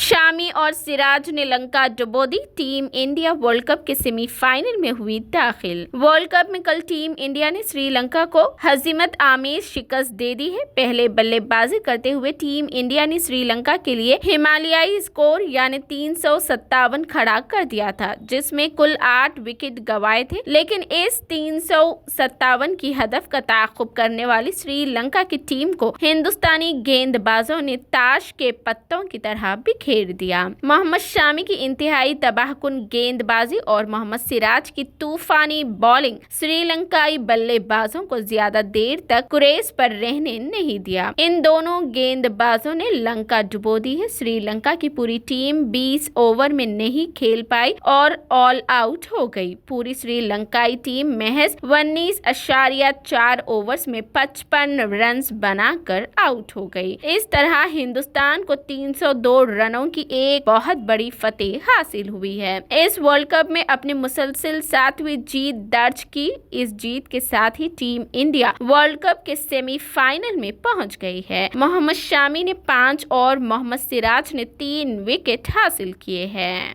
शामी और सिराज ने लंका डुबो दी। टीम इंडिया वर्ल्ड कप के सेमीफाइनल में हुई दाखिल। वर्ल्ड कप में कल टीम इंडिया ने श्रीलंका को हजीमत आमेज शिकस्त दे दी है। पहले बल्लेबाजी करते हुए टीम इंडिया ने श्रीलंका के लिए हिमालयाई स्कोर यानी 357 खड़ा कर दिया था, जिसमें कुल 8 विकेट गंवाए थे। लेकिन इस 357 की हदफ का ताक़ुब करने वाली श्रीलंका की टीम को हिंदुस्तानी गेंदबाजों ने ताश के पत्तों की तरह बिखेर दिया। मोहम्मद शामी की इंतहाई तबाहकुन गेंदबाजी और मोहम्मद सिराज की तूफानी बॉलिंग श्रीलंकाई बल्लेबाजों को ज्यादा देर तक क्रीज पर रहने नहीं दिया। इन दोनों गेंदबाजों ने लंका डुबो दी है। श्रीलंका की पूरी टीम 20 ओवर में नहीं खेल पाई और ऑल आउट हो गई। पूरी श्रीलंकाई टीम महज 19.4 ओवर्स में 55 रन बनाकर आउट हो गई। इस तरह हिंदुस्तान को 302 रनों की एक बहुत बड़ी फतेह हासिल हुई है। इस वर्ल्ड कप में अपनी मुसलसिल 7वीं जीत दर्ज की। इस जीत के साथ ही टीम इंडिया वर्ल्ड कप के सेमीफाइनल में पहुंच गई है। मोहम्मद शामी ने 5 और मोहम्मद सिराज ने 3 विकेट हासिल किए हैं।